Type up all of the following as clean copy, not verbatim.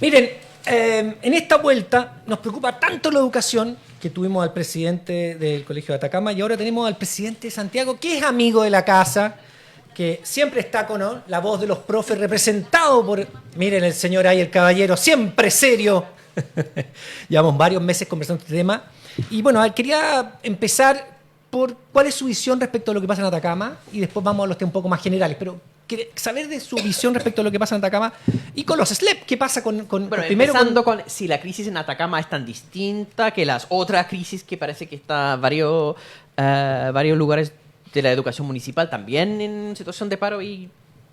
Miren, en esta vuelta nos preocupa tanto la educación que tuvimos al presidente del Colegio de Atacama y ahora tenemos al presidente de Santiago, que es amigo de la casa, que siempre está con, ¿no?, la voz de los profes representado por, miren el señor ahí, el caballero, siempre serio. Llevamos varios meses conversando este tema. Y bueno, quería empezar por cuál es su visión respecto a lo que pasa en Atacama y después vamos a los temas un poco más generales. Pero saber de su visión respecto a lo que pasa en Atacama y con los SLEP, ¿qué pasa con primero empezando con si la crisis en Atacama es tan distinta que las otras crisis que parece que está varios lugares de la educación municipal también en situación de paro y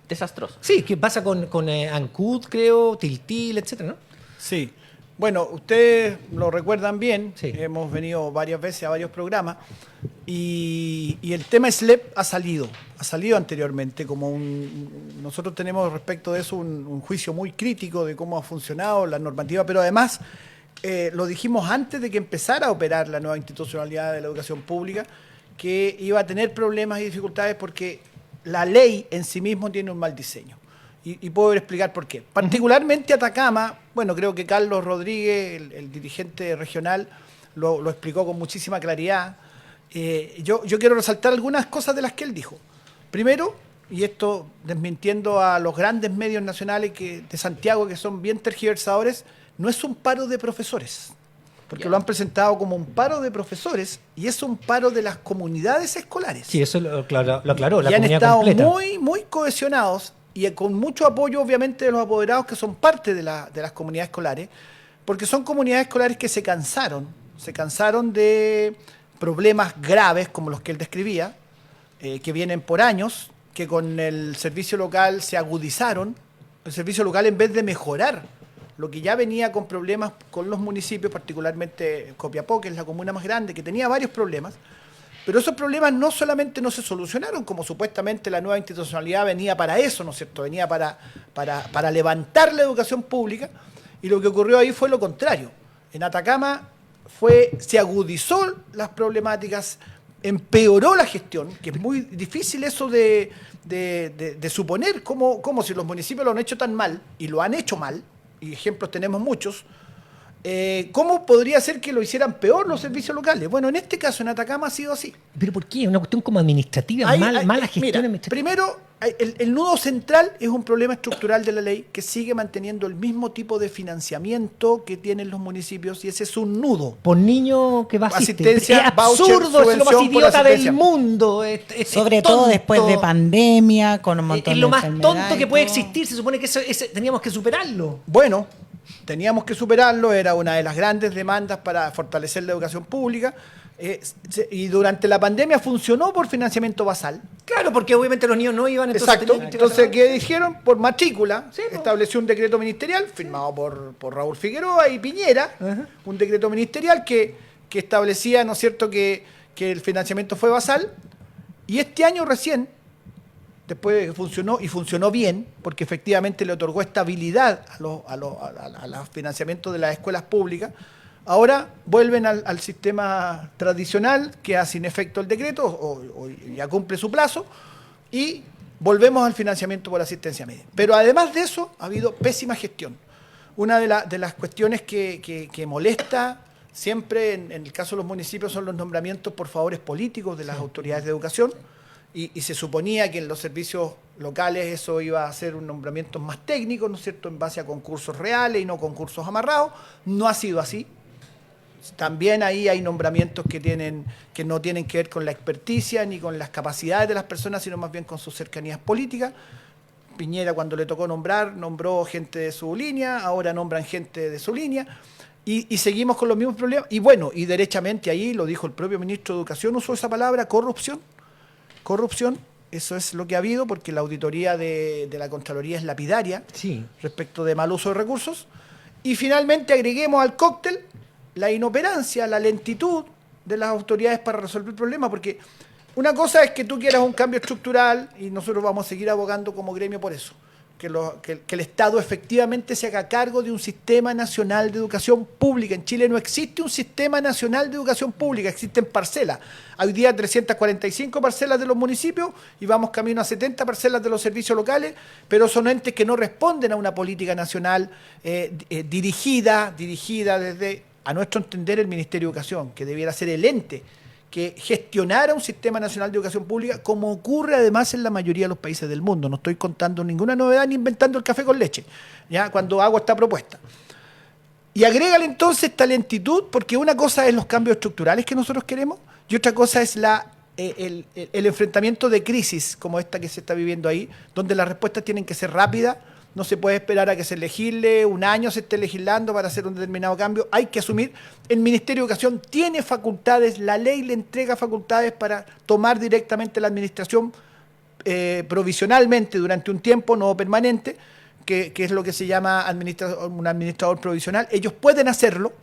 desastroso. Sí, ¿qué pasa con Ancud, creo, Tiltil, etcétera, ¿no? Sí. Bueno, ustedes lo recuerdan bien, sí. Hemos venido varias veces a varios programas y el tema SLEP ha salido anteriormente como nosotros tenemos respecto de eso un juicio muy crítico de cómo ha funcionado la normativa, pero además lo dijimos antes de que empezara a operar la nueva institucionalidad de la educación pública, que iba a tener problemas y dificultades porque la ley en sí mismo tiene un mal diseño. Y puedo explicar por qué. Particularmente Atacama, bueno, creo que Carlos Rodríguez, el dirigente regional, lo explicó con muchísima claridad. Yo quiero resaltar algunas cosas de las que él dijo. Primero, y esto desmintiendo a los grandes medios nacionales de Santiago, que son bien tergiversadores, no es un paro de profesores, porque lo han presentado como un paro de profesores y es un paro de las comunidades escolares. Sí, eso lo aclaró la comunidad han estado completa. muy, muy cohesionados y con mucho apoyo, obviamente, de los apoderados que son parte de las comunidades escolares, porque son comunidades escolares que se cansaron de problemas graves como los que él describía, que vienen por años, que con el servicio local se agudizaron. El servicio local, en vez de mejorar lo que ya venía con problemas con los municipios, particularmente Copiapó, que es la comuna más grande, que tenía varios problemas, pero esos problemas no solamente no se solucionaron, como supuestamente la nueva institucionalidad venía para eso, ¿no es cierto? Venía para levantar la educación pública, y lo que ocurrió ahí fue lo contrario. En Atacama se agudizó las problemáticas, empeoró la gestión, que es muy difícil eso de suponer cómo si los municipios lo han hecho tan mal, y lo han hecho mal, y ejemplos tenemos muchos, ¿cómo podría ser que lo hicieran peor los servicios locales? Bueno, en este caso, en Atacama ha sido así. ¿Pero por qué? ¿Una cuestión como administrativa? ¿Mala gestión administrativa? Primero, el nudo central es un problema estructural de la ley que sigue manteniendo el mismo tipo de financiamiento que tienen los municipios, y ese es un nudo. Por niño que va a asistencia, es absurdo, voucher, es lo más idiota del mundo. Sobre todo después de pandemia, con un montón de enfermedades. Es lo más tonto que puede existir. Se supone que teníamos que superarlo. Bueno, teníamos que superarlo, era una de las grandes demandas para fortalecer la educación pública, y durante la pandemia funcionó por financiamiento basal. Claro, porque obviamente los niños no iban. Exacto. Entonces, ¿qué dijeron? Por matrícula, sí, estableció un decreto ministerial firmado por Raúl Figueroa y Piñera, un decreto ministerial que establecía, ¿no es cierto?, que el financiamiento fue basal, y este año recién, después de que funcionó bien, porque efectivamente le otorgó estabilidad a los financiamientos de las escuelas públicas, ahora vuelven al sistema tradicional, queda sin efecto el decreto, o ya cumple su plazo, y volvemos al financiamiento por asistencia media. Pero además de eso, ha habido pésima gestión. Una de las cuestiones que molesta siempre en el caso de los municipios son los nombramientos por favores políticos de las autoridades de educación, y se suponía que en los servicios locales eso iba a ser un nombramiento más técnico, ¿no es cierto?, en base a concursos reales y no concursos amarrados. No ha sido así. También ahí hay nombramientos que no tienen que ver con la experticia ni con las capacidades de las personas, sino más bien con sus cercanías políticas. Piñera, cuando le tocó nombrar, nombró gente de su línea, ahora nombran gente de su línea, y seguimos con los mismos problemas. Y bueno, y derechamente ahí, lo dijo el propio ministro de Educación, usó esa palabra, corrupción. Corrupción, eso es lo que ha habido, porque la auditoría de la Contraloría es lapidaria, sí, respecto de mal uso de recursos. Y finalmente agreguemos al cóctel la inoperancia, la lentitud de las autoridades para resolver el problema, porque una cosa es que tú quieras un cambio estructural, y nosotros vamos a seguir abogando como gremio por eso, que el Estado efectivamente se haga cargo de un sistema nacional de educación pública. En Chile no existe un sistema nacional de educación pública, existen parcelas. Hoy día 345 parcelas de los municipios y vamos camino a 70 parcelas de los servicios locales, pero son entes que no responden a una política nacional dirigida desde, a nuestro entender, el Ministerio de Educación, que debiera ser el ente que gestionara un sistema nacional de educación pública, como ocurre además en la mayoría de los países del mundo. No estoy contando ninguna novedad ni inventando el café con leche, ¿ya? Cuando hago esta propuesta. Y agrégale entonces esta lentitud, porque una cosa es los cambios estructurales que nosotros queremos y otra cosa es el enfrentamiento de crisis como esta que se está viviendo ahí, donde las respuestas tienen que ser rápidas. No se puede esperar a que se legisle, un año se esté legislando para hacer un determinado cambio. Hay que asumir, el Ministerio de Educación tiene facultades, la ley le entrega facultades para tomar directamente la administración provisionalmente durante un tiempo, no permanente, que es lo que se llama un administrador provisional. Ellos pueden hacerlo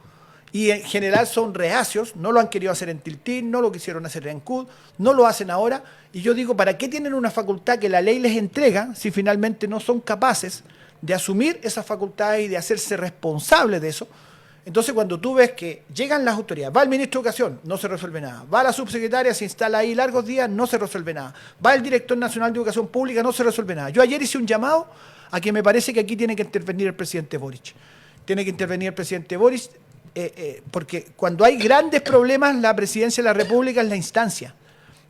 y en general son reacios, no lo han querido hacer en Tiltín, no lo quisieron hacer en CUD, no lo hacen ahora. Y yo digo, ¿para qué tienen una facultad que la ley les entrega si finalmente no son capaces de asumir esas facultades y de hacerse responsables de eso? Entonces, cuando tú ves que llegan las autoridades, va el ministro de Educación, no se resuelve nada, va la subsecretaria, se instala ahí largos días, no se resuelve nada, va el director nacional de Educación Pública, no se resuelve nada. Yo ayer hice un llamado a que me parece que aquí tiene que intervenir el presidente Boric. Tiene que intervenir el presidente Boric, porque cuando hay grandes problemas, la presidencia de la República es la instancia.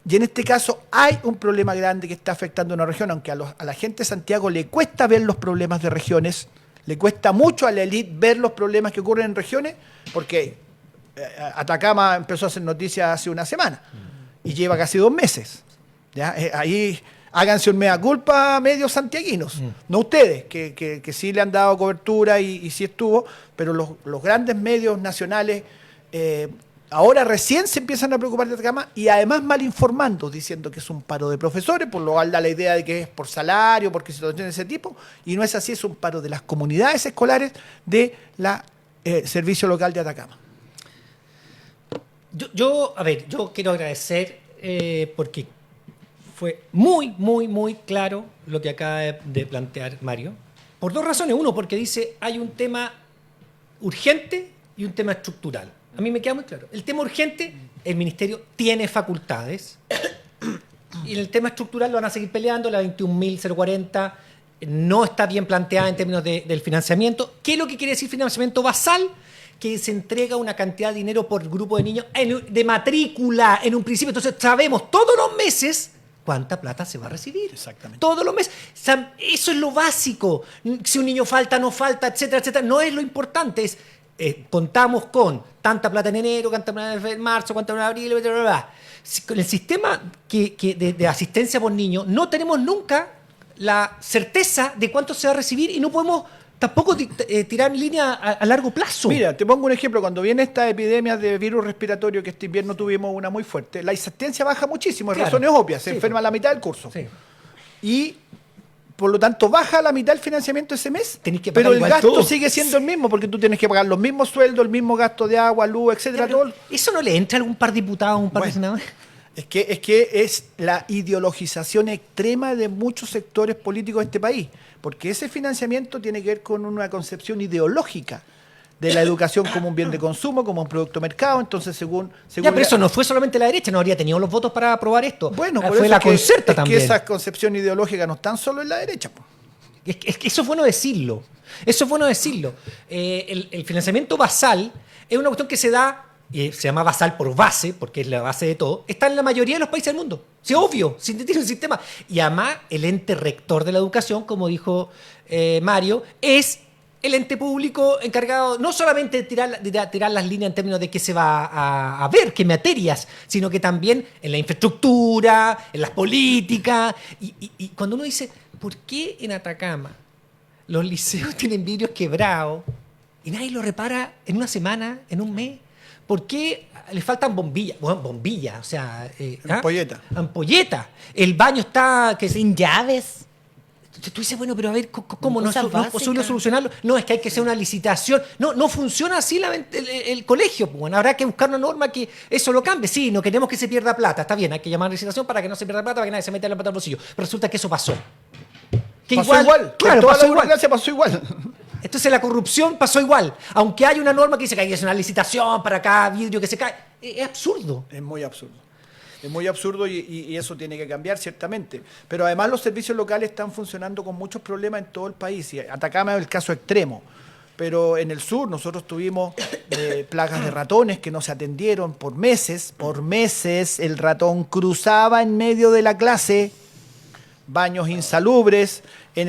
Y en este caso hay un problema grande que está afectando a una región, aunque a la gente de Santiago le cuesta ver los problemas de regiones, le cuesta mucho a la élite ver los problemas que ocurren en regiones, porque Atacama empezó a hacer noticias hace una semana y lleva casi 2 meses. ¿Ya? Ahí háganse un mea culpa medios santiaguinos, no ustedes, que sí le han dado cobertura y sí estuvo, pero los grandes medios nacionales ahora recién se empiezan a preocupar de Atacama y además mal informando, diciendo que es un paro de profesores, por lo cual da la idea de que es por salario, porque situaciones de ese tipo, y no es así, es un paro de las comunidades escolares de la Servicio Local de Atacama. Yo quiero agradecer porque fue muy claro lo que acaba de plantear Mario, por 2 razones. Uno, porque dice hay un tema urgente y un tema estructural. A mí me queda muy claro. El tema urgente, el Ministerio tiene facultades y en el tema estructural lo van a seguir peleando. La 21.040 no está bien planteada en términos del financiamiento. ¿Qué es lo que quiere decir financiamiento basal? Que se entrega una cantidad de dinero por grupo de niños de matrícula en un principio. Entonces sabemos todos los meses cuánta plata se va a recibir. Exactamente. Todos los meses. Eso es lo básico. Si un niño falta, no falta, etcétera, etcétera. No es lo importante. Es contamos con tanta plata en enero, tanta plata en marzo, tanta plata en abril, bla, bla, bla. Con el sistema de asistencia por niño no tenemos nunca la certeza de cuánto se va a recibir y no podemos tampoco tirar línea a largo plazo. Mira, te pongo un ejemplo. Cuando viene esta epidemia de virus respiratorio, que este invierno tuvimos una muy fuerte, la asistencia baja muchísimo, por razones obvias, se enferma la mitad del curso. Sí. Y por lo tanto, baja la mitad el financiamiento ese mes, pero el gasto todo sigue siendo el mismo, porque tú tienes que pagar los mismos sueldos, el mismo gasto de agua, luz, etcétera. Todo. ¿Eso no le entra a algún par de diputados, un par de senadores? Es que es la ideologización extrema de muchos sectores políticos de este país, porque ese financiamiento tiene que ver con una concepción ideológica de la educación como un bien de consumo, como un producto de mercado. Entonces, según pero eso no fue solamente la derecha, no habría tenido los votos para aprobar esto. Bueno, fue la Concerta también. Es que esa concepción ideológica no están solo en la derecha. Es que eso es bueno decirlo. El financiamiento basal es una cuestión que se da, se llama basal por base, porque es la base de todo, está en la mayoría de los países del mundo. Sí, obvio, tiene un sistema. Y además, el ente rector de la educación, como dijo Mario, es el ente público encargado no solamente de tirar las líneas en términos de qué se va a ver, qué materias, sino que también en la infraestructura, en las políticas. Y cuando uno dice, ¿por qué en Atacama los liceos tienen vidrios quebrados y nadie lo repara en una semana, en un mes? ¿Por qué le faltan bombillas? Bueno, bombillas, o sea... Ampolleta. El baño está... sin llaves. Tú dices, bueno, pero a ver, ¿cómo no es posible solucionarlo? No, es que hay que hacer una licitación. No funciona así el colegio. Bueno, habrá que buscar una norma que eso lo cambie. Sí, no queremos que se pierda plata. Está bien, hay que llamar a licitación para que no se pierda plata, para que nadie se meta la plata al bolsillo. Pero resulta que eso pasó. Que pasó igual. Claro, En toda pasó la igual. burocracia pasó igual. Entonces la corrupción pasó igual. Aunque hay una norma que dice que hay que hacer una licitación para cada vidrio que se cae. Es absurdo. Es muy absurdo. Es muy absurdo y eso tiene que cambiar, ciertamente. Pero además los servicios locales están funcionando con muchos problemas en todo el país. Y Atacama es el caso extremo. Pero en el sur nosotros tuvimos plagas de ratones que no se atendieron por meses. Por meses el ratón cruzaba en medio de la clase, baños insalubres, en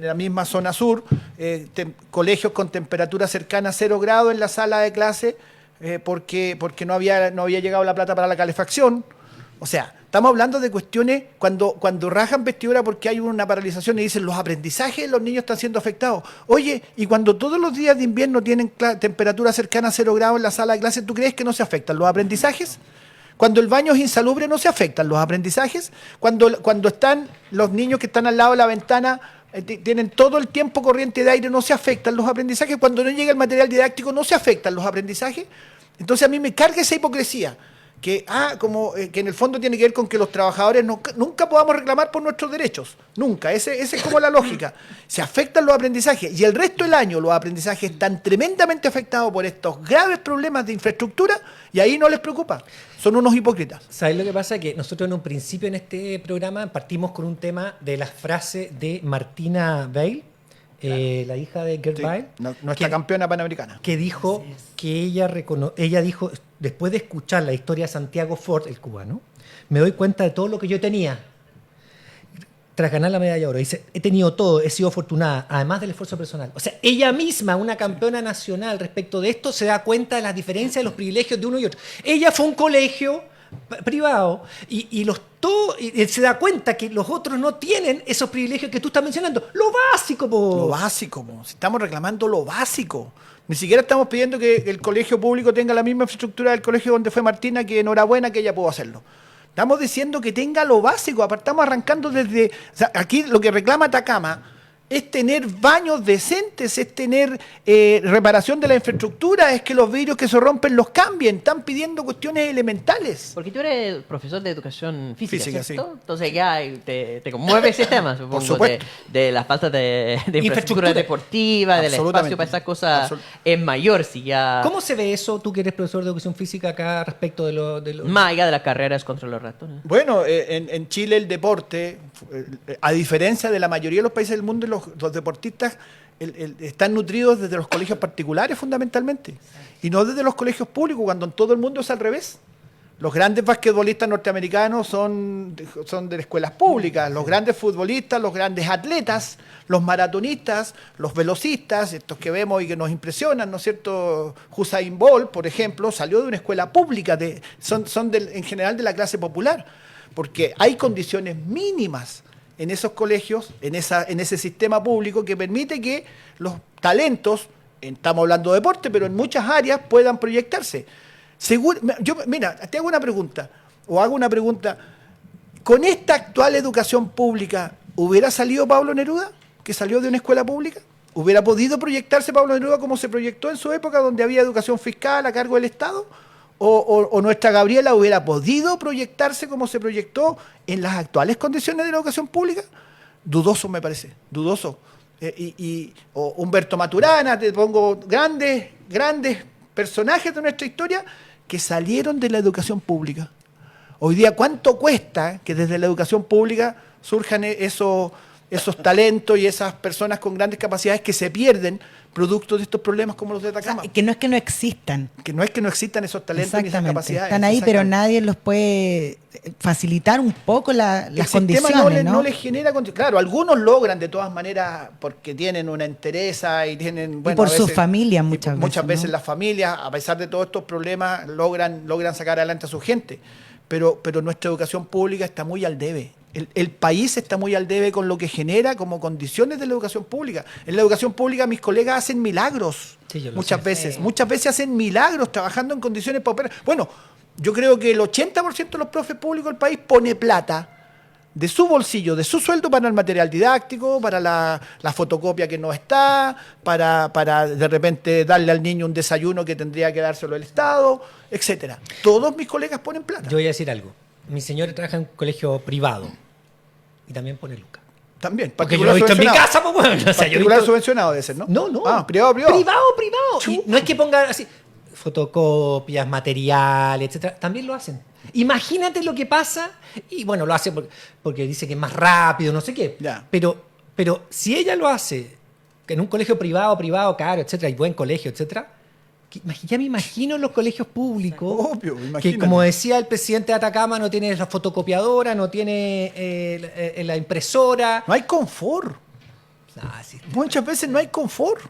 la misma zona sur, colegios con temperatura cercana a 0 grados en la sala de clase, porque no había llegado la plata para la calefacción. O sea, estamos hablando de cuestiones cuando rajan vestidura porque hay una paralización y dicen los aprendizajes de los niños están siendo afectados. Oye, y cuando todos los días de invierno tienen temperatura cercana a 0 grados en la sala de clase, ¿tú crees que no se afectan los aprendizajes? Cuando el baño es insalubre, ¿no se afectan los aprendizajes? Cuando están los niños que están al lado de la ventana, tienen todo el tiempo corriente de aire, ¿no se afectan los aprendizajes? Cuando no llega el material didáctico, ¿no se afectan los aprendizajes? Entonces a mí me carga esa hipocresía, que en el fondo tiene que ver con que los trabajadores nunca podamos reclamar por nuestros derechos. Nunca. Esa es como la lógica. Se afectan los aprendizajes y el resto del año los aprendizajes están tremendamente afectados por estos graves problemas de infraestructura y ahí no les preocupa. Son unos hipócritas. ¿Sabes lo que pasa? Que nosotros en un principio en este programa partimos con un tema de las frases de Martina Weil, la hija de Gerd Sí, Weil, nuestra campeona panamericana. que dijo que ella dijo, después de escuchar la historia de Santiago Ford, el cubano, me doy cuenta de todo lo que yo tenía. Tras ganar la medalla de oro, dice, he tenido todo, he sido afortunada, además del esfuerzo personal. O sea, ella misma, una campeona nacional respecto de esto, se da cuenta de las diferencias de los privilegios de uno y otro. Ella fue a un colegio privado y se da cuenta que los otros no tienen esos privilegios que tú estás mencionando. Lo básico, po. Lo básico, si estamos reclamando lo básico. Ni siquiera estamos pidiendo que el colegio público tenga la misma infraestructura del colegio donde fue Martina, que enhorabuena que ella pudo hacerlo. Estamos diciendo que tenga lo básico, estamos arrancando desde... O sea, aquí lo que reclama Atacama es tener baños decentes, es tener reparación de la infraestructura, es que los vidrios que se rompen los cambien. Están pidiendo cuestiones elementales. Porque tú eres profesor de educación física, ¿cierto? Sí. Entonces ya te conmueve ese tema, supongo, Por supuesto. de la falta de infraestructura deportiva, del Absolutamente. espacio para esas cosas es mayor. Si ya ¿Cómo se ve eso, tú que eres profesor de educación física acá respecto de lo... más allá de las carreras contra los ratones. Bueno, en Chile el deporte, a diferencia de la mayoría de los países del mundo, los deportistas están nutridos desde los colegios particulares fundamentalmente y no desde los colegios públicos, cuando en todo el mundo es al revés. Los grandes basquetbolistas norteamericanos son de escuelas públicas, los grandes futbolistas, los grandes atletas, los maratonistas, los velocistas, estos que vemos y que nos impresionan, ¿no es cierto? Usain Bolt, por ejemplo, salió de una escuela pública, son en general de la clase popular, porque hay condiciones mínimas en esos colegios, en ese sistema público que permite que los talentos, estamos hablando de deporte, pero en muchas áreas puedan proyectarse. Mira, te hago una pregunta, ¿con esta actual educación pública hubiera salido Pablo Neruda, que salió de una escuela pública? ¿Hubiera podido proyectarse Pablo Neruda como se proyectó en su época, donde había educación fiscal a cargo del Estado? ¿O nuestra Gabriela hubiera podido proyectarse como se proyectó en las actuales condiciones de la educación pública? Dudoso, me parece, dudoso. O Humberto Maturana, te pongo grandes personajes de nuestra historia que salieron de la educación pública. Hoy día, ¿cuánto cuesta que desde la educación pública surjan esos talentos y esas personas con grandes capacidades que se pierden producto de estos problemas como los de Atacama? Que no es que no existan. Que no es que no existan esos talentos ni esas capacidades. Están ahí, pero nadie los puede facilitar un poco las condiciones, no les genera... Claro, algunos logran de todas maneras porque tienen una entereza y tienen... Bueno, y por su familia muchas veces. Muchas veces las familias, a pesar de todos estos problemas, logran sacar adelante a su gente. Pero nuestra educación pública está muy al debe. El país está muy al debe con lo que genera como condiciones de la educación pública. En la educación pública mis colegas hacen milagros muchas veces hacen milagros trabajando en condiciones paupérrimas. Bueno, yo creo que el 80% de los profes públicos del país pone plata de su bolsillo, de su sueldo para el material didáctico, para la fotocopia que no está, para de repente darle al niño un desayuno que tendría que dárselo el Estado, etcétera. Todos mis colegas ponen plata. Yo voy a decir algo. Mi señora trabaja en un colegio privado y también pone lucas. También. Porque yo lo he visto en mi casa, pues bueno. O sea, yo he Particular visto... subvencionado debe ser, ¿no? No. Ah, privado. Privado. Y no es que pongan así fotocopias, material, etcétera. También lo hacen. Imagínate lo que pasa. Y bueno, lo hace porque dice que es más rápido, no sé qué. Ya. Pero si ella lo hace en un colegio privado, caro, etcétera, y buen colegio, etcétera, ya me imagino en los colegios públicos. Obvio, que imagínate. como decía el presidente de Atacama, no tiene la fotocopiadora, no tiene la impresora. No hay confort. Ah, sí. Muchas veces no hay confort.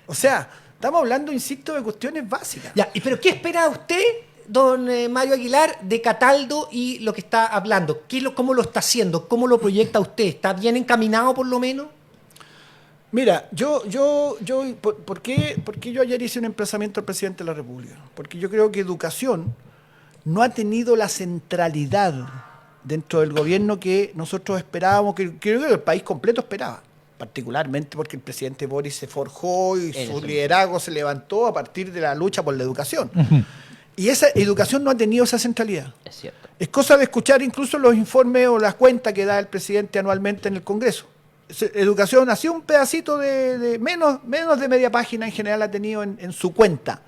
O sea, estamos hablando, insisto, de cuestiones básicas. Ya, pero ¿qué espera usted, don Mario Aguilar, de Cataldo y lo que está hablando? ¿Cómo lo está haciendo? ¿Cómo lo proyecta usted? ¿Está bien encaminado por lo menos? Mira, ¿por qué yo ayer hice un emplazamiento al presidente de la República? Porque yo creo que educación no ha tenido la centralidad dentro del gobierno que nosotros esperábamos, que creo que el país completo esperaba, particularmente porque el presidente Boris se forjó y su liderazgo se levantó a partir de la lucha por la educación. Y esa educación no ha tenido esa centralidad. Es cierto. Es cosa de escuchar incluso los informes o las cuentas que da el presidente anualmente en el Congreso. Educación ha sido un pedacito de menos de media página en general ha tenido en su cuenta.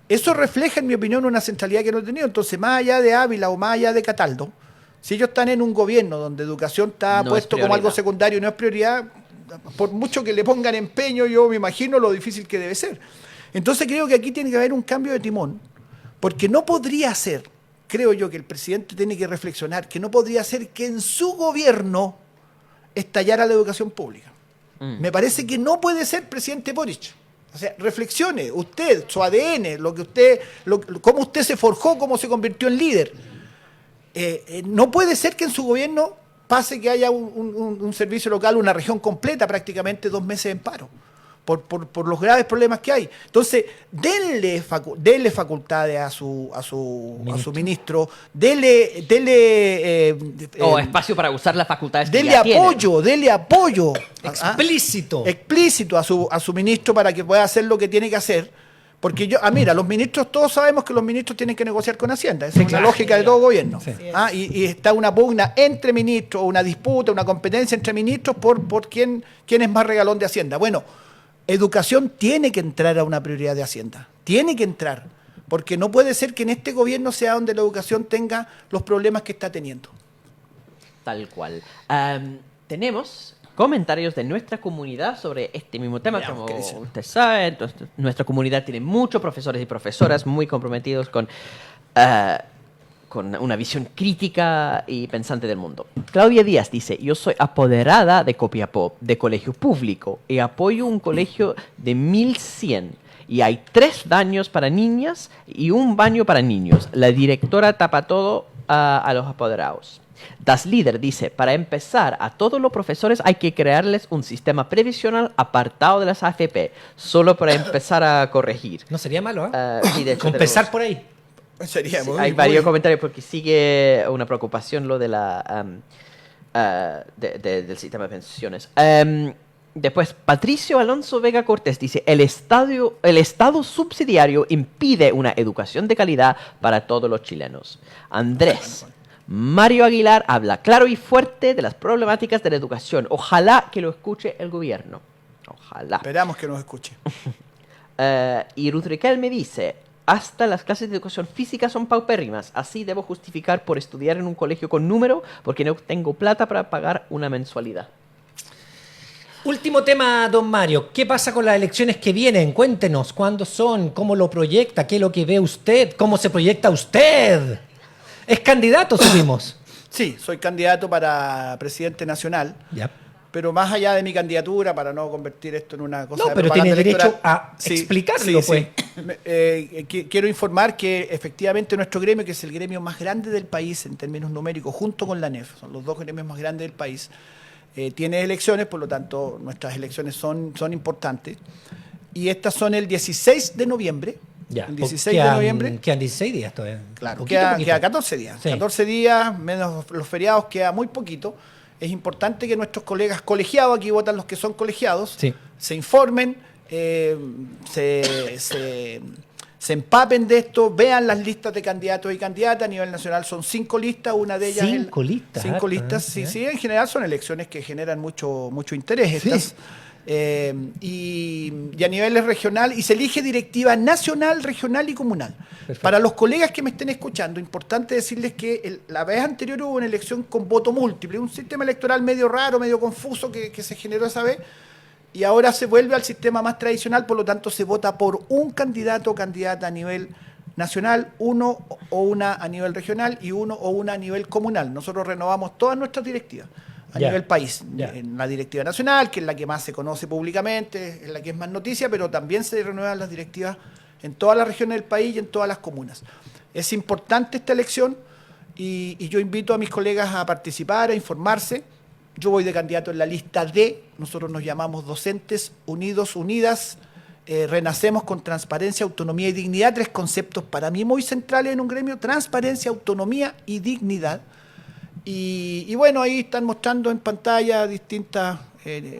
Eso refleja, en mi opinión, una centralidad que no ha tenido. Entonces, más allá de Ávila o más allá de Cataldo, si ellos están en un gobierno donde educación está No puesto es como algo prioridad. secundario y no es prioridad, por mucho que le pongan empeño, yo me imagino lo difícil que debe ser. Entonces creo que aquí tiene que haber un cambio de timón, porque no podría ser, creo yo que el presidente tiene que reflexionar, que no podría ser que en su gobierno estallara la educación pública. Me parece que no puede ser, presidente Boric. O sea, reflexione, usted, su ADN, cómo usted se forjó, cómo se convirtió en líder. No puede ser que en su gobierno pase que haya un servicio local, una región completa prácticamente 2 meses en paro, por los graves problemas que hay. Entonces, denle facultades a su ministro, denle Espacio para usar las facultades que dele ya tienen. apoyo Explícito. a su ministro para que pueda hacer lo que tiene que hacer. Porque mira, los ministros, todos sabemos que los ministros tienen que negociar con Hacienda. Esa es una lógica de todo gobierno. Sí. Y está una pugna entre ministros, una disputa, una competencia entre ministros por quién es más regalón de Hacienda. Bueno, educación tiene que entrar a una prioridad de Hacienda. Tiene que entrar. Porque no puede ser que en este gobierno sea donde la educación tenga los problemas que está teniendo. Tal cual. Tenemos comentarios de nuestra comunidad sobre este mismo tema. Veamos Como qué dicen. usted sabe, entonces, nuestra comunidad tiene muchos profesores y profesoras muy comprometidos con una visión crítica y pensante del mundo. Claudia Díaz dice: yo soy apoderada de Copiapó, de colegio público, y apoyo un colegio de 1100. Y hay 3 baños para niñas y 1 baño para niños. La directora tapa todo a los apoderados. Das Líder dice: para empezar, a todos los profesores hay que crearles un sistema previsional apartado de las AFP, solo para empezar a corregir. No sería malo, ¿eh? Sí, de hecho, Empezar por ahí. Sería sí, muy, hay varios comentarios porque sigue una preocupación lo de del sistema de pensiones. Después, Patricio Alonso Vega Cortés dice: el Estado subsidiario impide una educación de calidad para todos los chilenos. Andrés Mario Aguilar habla claro y fuerte de las problemáticas de la educación. Ojalá que lo escuche el gobierno. Ojalá. Esperamos que nos escuche. Y Ruth Riquel me dice: hasta las clases de educación física son paupérrimas. Así debo justificar por estudiar en un colegio con número porque no tengo plata para pagar una mensualidad. Último tema, don Mario. ¿Qué pasa con las elecciones que vienen? Cuéntenos, ¿cuándo son? ¿Cómo lo proyecta? ¿Qué es lo que ve usted? ¿Cómo se proyecta usted? ¿Es candidato, supimos? Sí, soy candidato para presidente nacional. Ya. Pero más allá de mi candidatura, para no convertir esto en una cosa No, de pero propaganda tiene derecho electoral. a explicarlo, pues. Quiero informar que efectivamente nuestro gremio, que es el gremio más grande del país en términos numéricos, junto con la ANEF, son los 2 gremios más grandes del país, tiene elecciones, por lo tanto nuestras elecciones son importantes. Y estas son el 16 de noviembre. Ya. El 16 de noviembre. Quedan 16 días todavía. Claro, Poquito, queda poquito. 14 días. Sí. 14 días, menos los feriados, queda muy poquito. Es importante que nuestros colegas colegiados, aquí votan los que son colegiados, Sí. se informen, se se empapen de esto, vean las listas de candidatos y candidatas. A nivel nacional son 5 listas, una de ellas... 5 listas. 5 listas, sí, en general son elecciones que generan mucho interés estas. Y a nivel regional, y se elige directiva nacional, regional y comunal. Perfecto. Para los colegas que me estén escuchando, importante decirles que la vez anterior hubo una elección con voto múltiple, un sistema electoral medio raro, medio confuso que se generó esa vez, y ahora se vuelve al sistema más tradicional, por lo tanto se vota por un candidato o candidata a nivel nacional, uno o una a nivel regional y uno o una a nivel comunal. Nosotros renovamos todas nuestras directivas a nivel país, en la directiva nacional, que es la que más se conoce públicamente, es la que es más noticia, pero también se renuevan las directivas en todas las regiones del país y en todas las comunas. Es importante esta elección y yo invito a mis colegas a participar, a informarse. Yo voy de candidato en la lista D, nosotros nos llamamos Docentes Unidos, Unidas, renacemos con transparencia, autonomía y dignidad, 3 conceptos para mí muy centrales en un gremio: transparencia, autonomía y dignidad. Y bueno, ahí están mostrando en pantalla distintas,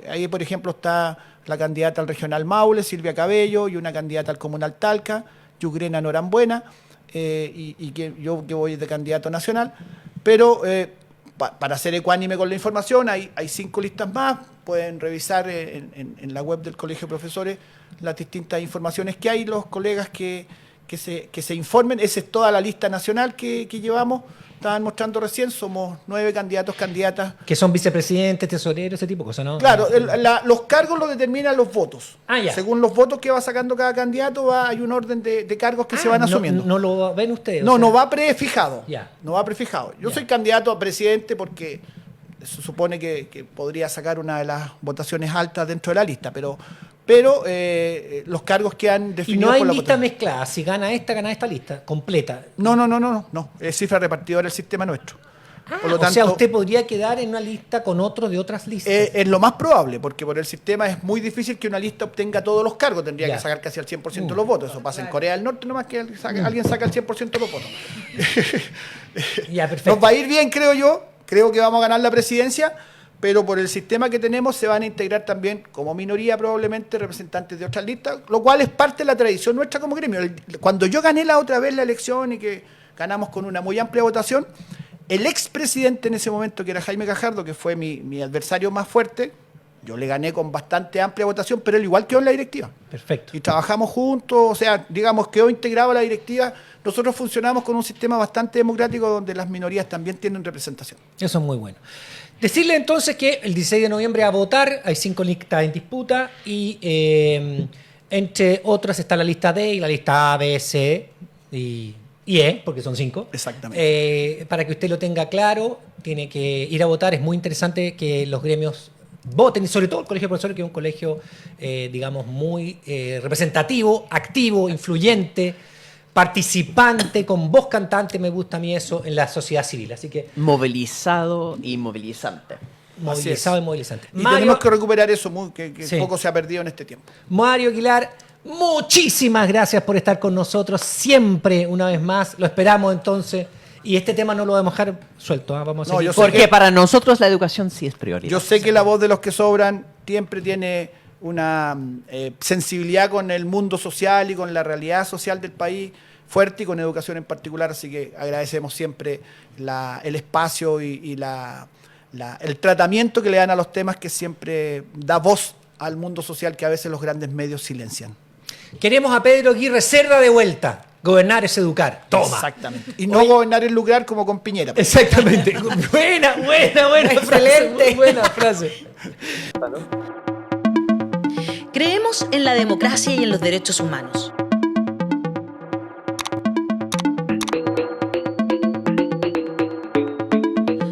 ahí por ejemplo está la candidata al regional Maule, Silvia Cabello, y una candidata al comunal Talca, Yugrena Norambuena, y que yo que voy de candidato nacional, pero para ser ecuánime con la información, hay 5 listas más, pueden revisar en la web del Colegio de Profesores las distintas informaciones que hay, los colegas que se informen. Esa es toda la lista nacional que llevamos. Estaban mostrando recién, somos 9 candidatos, candidatas. Que son vicepresidentes, tesoreros, ese tipo de cosas, ¿no? Claro, los cargos los determinan los votos. Ya. Según los votos que va sacando cada candidato, hay un orden de cargos que se van asumiendo. No lo ven ustedes. No va prefijado. Ya. No va prefijado. Yo soy candidato a presidente porque se supone que podría sacar una de las votaciones altas dentro de la lista, pero los cargos que han definido. Y no hay por la lista votación. mezclada. Si gana esta lista completa. No. Es cifra repartidora el sistema nuestro. Por lo O tanto, sea, usted podría quedar en una lista con otros de otras listas. es lo más probable, porque por el sistema es muy difícil que una lista obtenga todos los cargos. Tendría que sacar casi al 100% de los votos. Eso pasa en Corea del Norte, nomás que alguien saca el 100% de los votos. Ya, perfecto. Nos va a ir bien, creo yo. Creo que vamos a ganar la presidencia, pero por el sistema que tenemos se van a integrar también como minoría probablemente representantes de otras listas, lo cual es parte de la tradición nuestra como gremio. Cuando yo gané la otra vez la elección y que ganamos con una muy amplia votación, el expresidente en ese momento, que era Jaime Gajardo, que fue mi adversario más fuerte, yo le gané con bastante amplia votación, pero él igual quedó en la directiva. Perfecto. Y trabajamos juntos, o sea, digamos, quedó integrado a la directiva. Nosotros funcionamos con un sistema bastante democrático donde las minorías también tienen representación. Eso es muy bueno. Decirle entonces que el 16 de noviembre a votar, hay 5 listas en disputa y entre otras está la lista D y la lista A, B, C y E, porque son 5. Exactamente. Para que usted lo tenga claro, tiene que ir a votar. Es muy interesante que los gremios voten, y sobre todo el Colegio de Profesores, que es un colegio, digamos, muy representativo, activo, influyente, participante, con voz cantante, me gusta a mí eso, en la sociedad civil. Así que Movilizado y movilizante. movilizado y movilizante. Y tenemos que recuperar eso, que Sí. poco se ha perdido en este tiempo. Mario Aguilar, muchísimas gracias por estar con nosotros siempre, una vez más. Lo esperamos entonces. Y este tema no lo vamos a dejar suelto. Vamos a No, seguir. yo sé Porque para nosotros la educación sí es prioridad. Yo sé que la voz de los que sobran siempre tiene una sensibilidad con el mundo social y con la realidad social del país fuerte, y con educación en particular, así que agradecemos siempre el espacio y el tratamiento que le dan a los temas, que siempre da voz al mundo social que a veces los grandes medios silencian. Queremos a Pedro Aguirre Cerda de vuelta. Gobernar es educar. Toma. Exactamente. Y no gobernar el lugar como con Piñera. Exactamente. buena Excelente. frase. Muy buena frase. Creemos en la democracia y en los derechos humanos.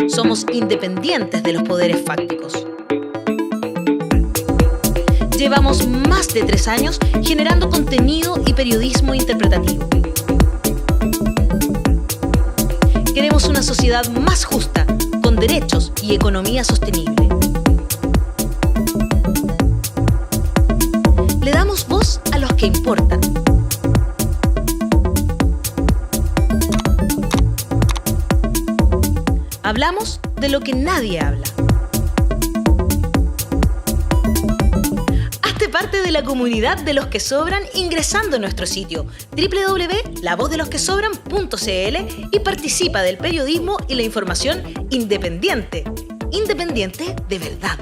Somos independientes de los poderes fácticos. Llevamos más de 3 años generando contenido y periodismo interpretativo. Queremos una sociedad más justa, con derechos y economía sostenible. Le damos voz a los que importan. Hablamos de lo que nadie habla. Hazte parte parte de la comunidad de los que sobran ingresando a nuestro sitio www.lavozdelosquesobran.cl y participa del periodismo y la información independiente. Independiente de verdad.